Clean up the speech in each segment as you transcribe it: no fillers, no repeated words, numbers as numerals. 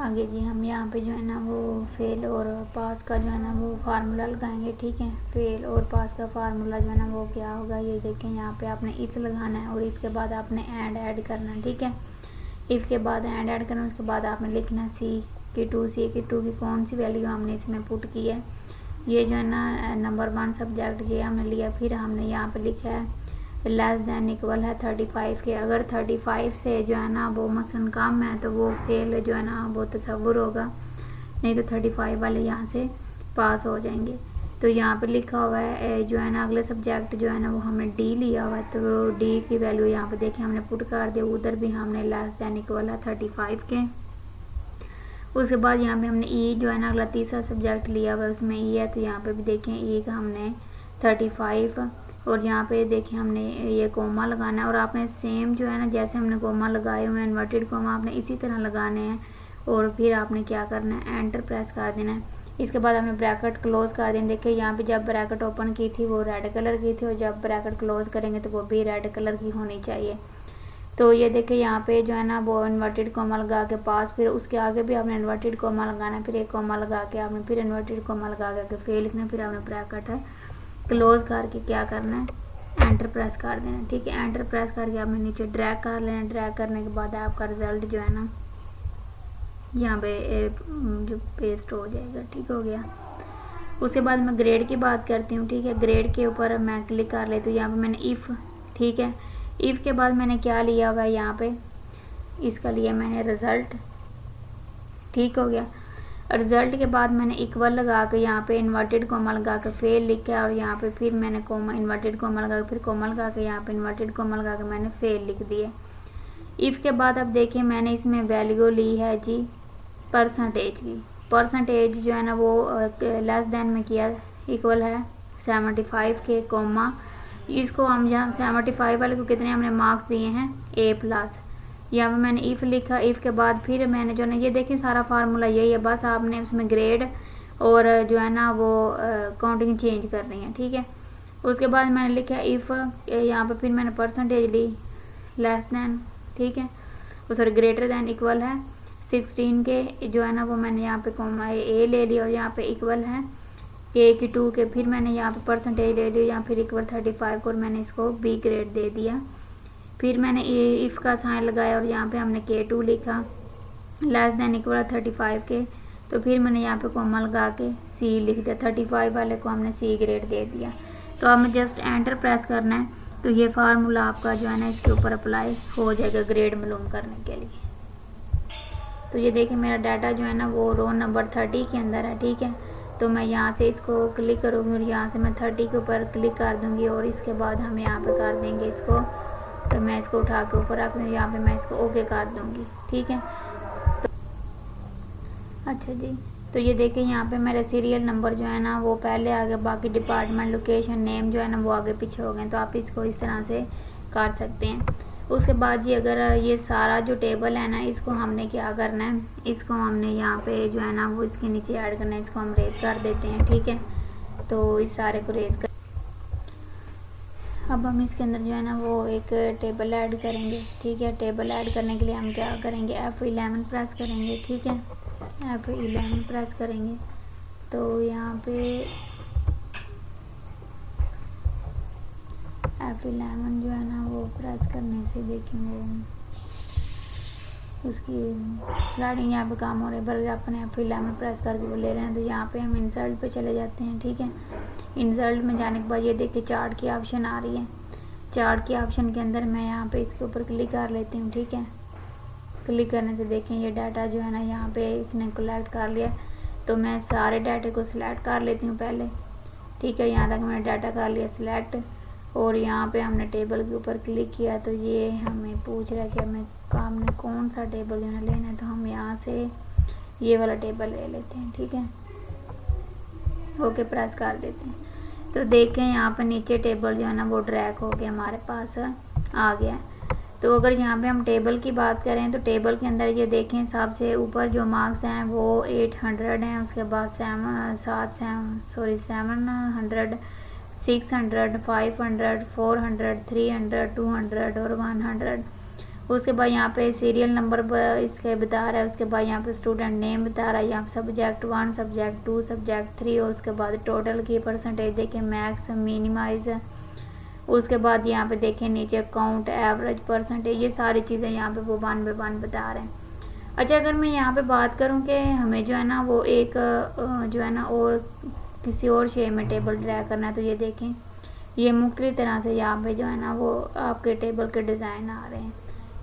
आगे जी हम यहाँ पे जो है ना वो फेल और पास का जो है ना वो फार्मूला लगाएंगे। ठीक है, फेल और पास का फार्मूला जो है ना वो क्या होगा, ये देखें यहाँ पे आपने इफ लगाना है और इसके बाद आपने एंड ऐड करना है। ठीक है, इफ के बाद एंड ऐड करना, उसके बाद आपने लिखना है सी की टू की कौन सी वैल्यू हमने इसमें पुट की है। ये जो है ना नंबर 1 सब्जेक्ट ये हमने लिया। फिर हमने यहाँ पे लिखा है लेस देन इक्वल है 35 के। अगर 35 से जो है ना वो मसलन कम है तो वो फेल जो है ना वो तस्वुर होगा, नहीं तो 35 वाले यहाँ से पास हो जाएंगे। तो यहाँ पे लिखा हुआ है जो है ना अगले सब्जेक्ट जो है ना वो हमने डी लिया हुआ है, तो डी की वैल्यू यहाँ पे देखें हमने पुट कर दिया। उधर भी हमने लेस देन इक्वल है 35 के। उसके बाद यहाँ पे हमने ई जो है ना अगला तीसरा सब्जेक्ट लिया हुआ है, उसमें ई है, तो यहाँ पे भी देखें ई का हमने 35 और यहाँ पे देखें हमने ये कोमा लगाना है। और आपने सेम जो है ना जैसे हमने कोमा लगाए हुए हैं इन्वर्टेड कोमा आपने इसी तरह लगाने हैं। और फिर आपने क्या करना है, एंटर प्रेस कर देना है। इसके बाद आपने ब्रैकेट क्लोज कर देना। देखिए यहाँ पे जब ब्रैकेट ओपन की थी वो रेड कलर की थी और जब ब्रैकेट क्लोज करेंगे तो वो भी रेड कलर की होनी चाहिए। तो ये देखिए यहाँ पे जो है ना वो इन्वर्टेड कोमा लगा के पास, फिर उसके आगे भी आपने इन्वर्टेड कोमा लगाना है, फिर एक कोमा लगा के आपने फिर इन्वर्टेड कोमा लगा के फेल इसमें फिर आपने ब्रैकेट है क्लोज करके क्या करना है, एंटर प्रेस कर देना। ठीक है, एंटर प्रेस करके आपने नीचे ड्रैग कर लेना। ड्रैग करने के बाद आपका रिजल्ट जो है ना यहाँ पे जो पेस्ट हो जाएगा। ठीक हो गया। उसके बाद मैं ग्रेड की बात करती हूँ। ठीक है, ग्रेड के ऊपर मैं क्लिक कर लेती हूँ। यहाँ पे मैंने इफ़, ठीक है, इफ़ के बाद मैंने क्या लिया हुआ है यहाँ पे, इसका लिया मैंने रिज़ल्ट। ठीक हो गया। रिज़ल्ट के बाद मैंने इक्वल लगा के यहाँ पे इन्वर्टेड कोमा लगा के फेल लिखा है और यहाँ पे फिर मैंने कोमा इन्वर्टेड कोमा लगा के फिर कोमा लगा के यहाँ पे इन्वर्टेड कोमा लगा के मैंने फेल लिख दिया। इफ़ के बाद अब देखिए मैंने इसमें वैल्यू ली है जी परसेंटेज की। परसेंटेज जो है ना वो लेस देन में किया, इक्वल है 75 के कोमा। इसको हम जहाँ 75 वाले को कितने हमने मार्क्स दिए हैं A+। यहाँ पे मैंने इफ़ लिखा। इफ़ के बाद फिर मैंने जो है ये देखें सारा फार्मूला यही है, बस आपने उसमें ग्रेड और जो है ना वो काउंटिंग चेंज करनी है। ठीक है, उसके बाद मैंने लिखा इफ़, यहाँ पे फिर मैंने परसेंटेज ली लेस देन, ठीक है, वो सॉरी ग्रेटर देन इक्वल है 16 के जो है ना वो मैंने यहाँ पे कोमा ए ले लिया और यहाँ पे इक्वल है A की 2 के। फिर मैंने यहाँ पे परसेंटेज ले लिया, यहाँ फिर इक्वल 35 को और मैंने इसको B ग्रेड दे दिया। फिर मैंने इफ़ का साइन लगाया और यहाँ पे हमने K2 लिखा लेस देन इक्वल 35 के। तो फिर मैंने यहाँ पे कोमा लगा के C लिख दिया, 35 वाले को हमने C ग्रेड दे दिया। तो अब हमें जस्ट एंटर प्रेस करना है, तो ये फार्मूला आपका जो है ना इसके ऊपर अप्लाई हो जाएगा ग्रेड मालूम करने के लिए। तो ये देखिए मेरा डाटा जो है ना वो रो नंबर 30 के अंदर है। ठीक है, तो मैं यहाँ से इसको क्लिक करूँगी और यहाँ से मैं 30 के ऊपर क्लिक कर दूँगी और इसके बाद हम यहाँ पे कर देंगे इसको, तो मैं इसको उठा के ऊपर रख दूँगी, यहाँ पे मैं इसको ओके कर दूँगी। ठीक है, तो अच्छा जी, तो ये देखिए यहाँ पे मेरे सीरियल नंबर जो है ना वो पहले आ गए, बाकी डिपार्टमेंट लोकेशन नेम जो है ना वो आगे पीछे हो गए। तो आप इसको इस तरह से कर सकते हैं। उसके बाद जी अगर ये सारा जो टेबल है ना इसको हमने क्या करना है, इसको हमने यहाँ पे जो है ना वो इसके नीचे ऐड करना है, इसको हम रेज कर देते हैं। ठीक है, तो इस सारे को रेज कर, अब हम इसके अंदर जो है ना वो एक टेबल ऐड करेंगे। ठीक है, टेबल ऐड करने के लिए हम क्या करेंगे, F11 प्रेस करेंगे। ठीक है, F11 प्रेस करेंगे तो यहाँ पे F11 जो है ना वो प्रेस करने से देखेंगे उसकी स्लाइडिंग यहाँ पे काम हो रही है, बल्कि अपने F11 प्रेस करके वो ले रहे हैं। तो यहाँ पे हम इंसर्ट पे चले जाते हैं। ठीक है, इंसर्ट में जाने के बाद ये देखिए चार्ट की ऑप्शन आ रही है। चार्ट के ऑप्शन के अंदर मैं यहाँ पे इसके ऊपर क्लिक कर लेती हूँ। ठीक है, क्लिक करने से देखें ये डाटा जो है ना यहाँ पे इसने कलेक्ट कर लिया। तो मैं सारे डाटे को सिलेक्ट कर लेती हूँ पहले। ठीक है, यहाँ तक मैंने डाटा कर लिया सिलेक्ट और यहाँ पे हमने टेबल के ऊपर क्लिक किया तो ये हमें पूछ रहा है कि हमें हमने कौन सा टेबल जो है लेना है। तो हम यहाँ से ये वाला टेबल ले लेते हैं। ठीक है, ओके प्रेस कर देते हैं। तो देखें यहाँ पे नीचे टेबल जो है ना वो ड्रैग हो के हमारे पास आ गया। तो अगर यहाँ पे हम टेबल की बात करें तो टेबल के अंदर ये देखें सबसे ऊपर जो मार्क्स हैं वो 800 हैं। उसके बाद 700, 600, 500, 400, 300, 200 और 100 उसके बाद यहाँ पे सीरियल नंबर इसके बता रहा है, उसके बाद यहाँ पे स्टूडेंट नेम बता रहा है, यहाँ पे सब्जेक्ट 1, सब्जेक्ट 2, सब्जेक्ट 3 और उसके बाद टोटल की परसेंटेज देखें, मैक्स, मिनिमाइज। उसके बाद यहाँ पे देखें नीचे काउंट, एवरेज, परसेंटेज, ये सारी चीज़ें यहाँ पे वो 1/1 बता रहे हैं। अच्छा, अगर मैं यहाँ पे बात करूँ कि हमें जो है ना वो एक जो है ना और किसी और शेप में टेबल ड्रा करना है, तो ये देखें ये मुख्तलिफ तरह से यहाँ पे जो है ना वो आपके टेबल के डिज़ाइन आ रहे हैं।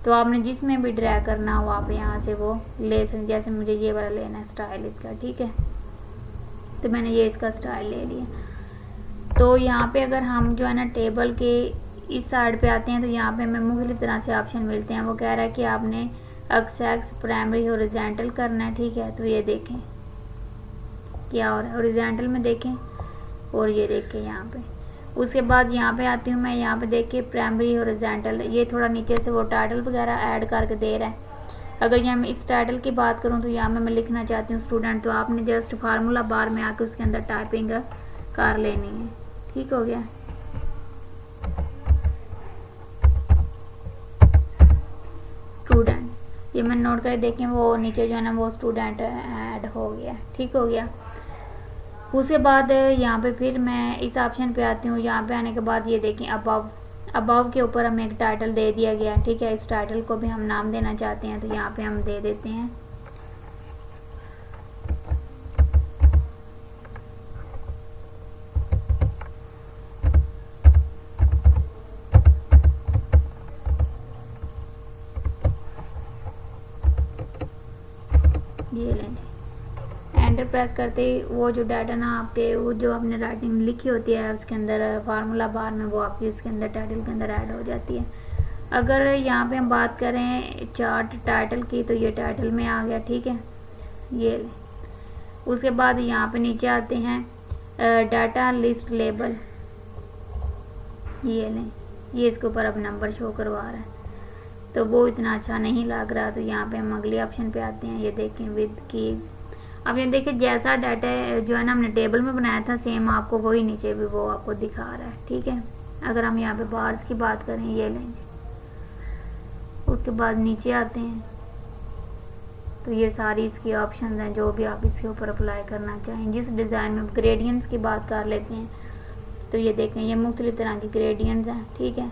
तो आपने जिसमें भी ड्रा करना हो आप यहाँ से वो ले सकते। जैसे मुझे ये वाला लेना है स्टाइल इसका, ठीक है, तो मैंने ये इसका स्टाइल ले लिया। तो यहाँ पे अगर हम जो है ना टेबल के इस साइड पे आते हैं तो यहाँ पे हमें मुख्तलिफ तरह से ऑप्शन मिलते हैं। वो कह रहा है कि आपने एक्स, प्राइमरी, हॉरिजॉन्टल करना है, ठीक है। तो ये देखें क्या हो रहा है, हॉरिजॉन्टल में देखें और ये देखें यहाँ पे। उसके बाद यहाँ पे आती हूँ मैं, यहाँ पे देखिए प्राइमरी, हॉरिजॉन्टल, ये थोड़ा नीचे से वो टाइटल वगैरह ऐड करके दे रहा है। अगर यहाँ मैं इस टाइटल की बात करूँ तो यहाँ मैं लिखना चाहती हूँ स्टूडेंट, तो आपने जस्ट फार्मूला बार में आके उसके अंदर टाइपिंग कर लेनी है। ठीक हो गया। स्टूडेंट, ये मैं नोट कर देखें वो नीचे जो है ना वो स्टूडेंट ऐड हो गया। ठीक हो गया। उसके बाद यहाँ पे फिर मैं इस ऑप्शन पे आती हूँ। यहाँ पे आने के बाद ये देखें अबव के ऊपर हमें एक टाइटल दे दिया गया। ठीक है, इस टाइटल को भी हम नाम देना चाहते हैं तो यहाँ पे हम दे देते हैं ये लें जी। एंटर प्रेस करते ही वो जो डाटा ना आपके वो जो आपने राइटिंग लिखी होती है उसके अंदर फार्मूला बार में वो आपकी उसके अंदर टाइटल के अंदर ऐड हो जाती है। अगर यहाँ पे हम बात करें चार्ट टाइटल की तो ये टाइटल में आ गया। ठीक है, ये ले। उसके बाद यहाँ पे नीचे आते हैं डाटा लिस्ट लेबल, ये लें, ये इसके ऊपर अब नंबर शो करवा रहा है तो वो इतना अच्छा नहीं लग रहा। तो यहाँ पे हम अगले ऑप्शन पे आते हैं। ये देखें विद कीज़। अब ये देखिए जैसा डाटा जो है ना हमने टेबल में बनाया था सेम आपको वही नीचे भी वो आपको दिखा रहा है। ठीक है, अगर हम यहाँ पे बार्स की बात करें ये लेंगे। उसके बाद नीचे आते हैं तो ये सारी इसकी ऑप्शन हैं जो भी आप इसके ऊपर अप्लाई करना चाहें। जिस डिज़ाइन में ग्रेडियंट्स की बात कर लेते हैं तो ये देखें ये मुख्तलिफ तरह की ग्रेडियंट्स हैं। ठीक है,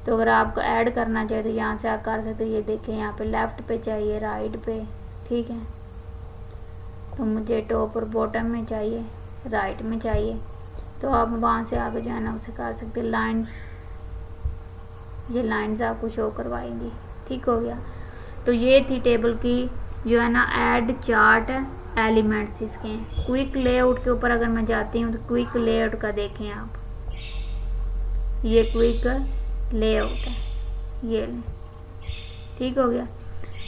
तो अगर आपको ऐड करना चाहिए तो यहाँ से आप कर सकते हैं। ये देखें यहाँ पे लेफ़्ट पे चाहिए, राइट पे। ठीक है, तो मुझे टॉप और बॉटम में चाहिए, राइट में चाहिए, तो आप वहाँ से आगे जो है ना उसे कर सकते हैं। लाइंस, ये लाइंस आपको शो करवाएंगी। ठीक हो गया। तो ये थी टेबल की जो है ना ऐड चार्ट एलिमेंट्स इसके हैं। क्विक लेआउट के ऊपर अगर मैं जाती हूँ तो क्विक लेआउट का देखें आप, ये क्विक लेआउट है, ये ले। ठीक हो गया।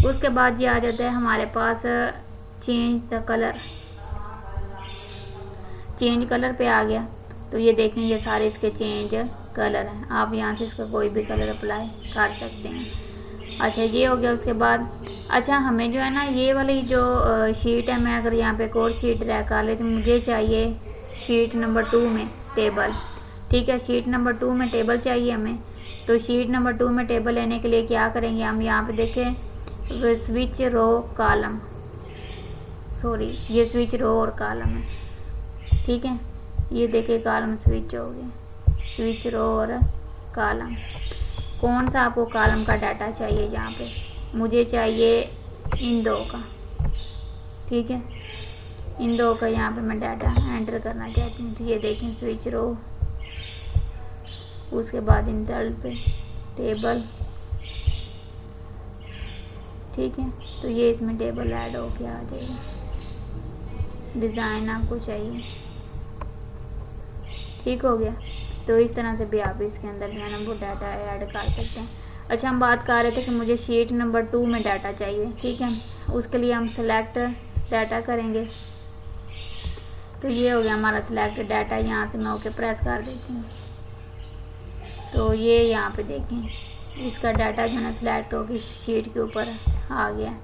उसके बाद ये आ जाता है हमारे पास change the colour, change colour पे आ गया। तो ये देखें ये सारे इसके चेंज कलर हैं, आप यहाँ से इसका कोई भी कलर अप्लाई कर सकते हैं। अच्छा, ये हो गया। उसके बाद अच्छा हमें जो है ना ये वाली जो शीट है, मैं अगर यहाँ पे एक और शीट ड्रा कर ले तो मुझे चाहिए शीट नंबर 2 में टेबल। ठीक है, शीट नंबर 2 में टेबल चाहिए हमें। तो शीट नंबर 2 में टेबल लेने के लिए क्या करेंगे हम, यहाँ पे देखें स्विच रो कॉलम, सॉरी ये स्विच रो और कॉलम है। ठीक है, ये देखिए कॉलम स्विच हो गए, स्विच रो और कॉलम। कौन सा आपको कॉलम का डाटा चाहिए, यहाँ पे मुझे चाहिए इन दो का। ठीक है, इन दो का यहाँ पे मैं डाटा एंटर करना चाहती हूँ। तो ये देखें स्विच रो, उसके बाद इंसर्ट पे टेबल। ठीक है, तो ये इसमें टेबल ऐड हो के आ जाएगा। डिज़ाइन आपको चाहिए। ठीक हो गया। तो इस तरह से भी आप इसके अंदर जो है ना वो डाटा ऐड कर सकते हैं। अच्छा, हम बात कर रहे थे कि मुझे शीट नंबर 2 में डाटा चाहिए। ठीक है, उसके लिए हम सेलेक्ट डाटा करेंगे। तो ये हो गया हमारा सिलेक्ट डाटा। यहाँ से मैं ओके प्रेस कर देती हूँ तो ये यहाँ पे देखें इसका डाटा जो है ना सिलेक्ट होकर इस शीट के ऊपर आ गया।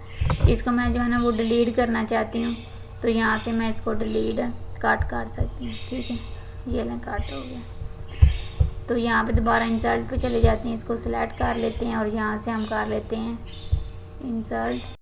इसको मैं जो है ना वो डिलीट करना चाहती हूँ तो यहाँ से मैं इसको डिलीट कट कर सकती हूँ। ठीक है, ये लें कट हो गया। तो यहाँ पे दोबारा इंसर्ट पे चले जाते हैं, इसको सिलेक्ट कर लेते हैं और यहाँ से हम कर लेते हैं इंसर्ट।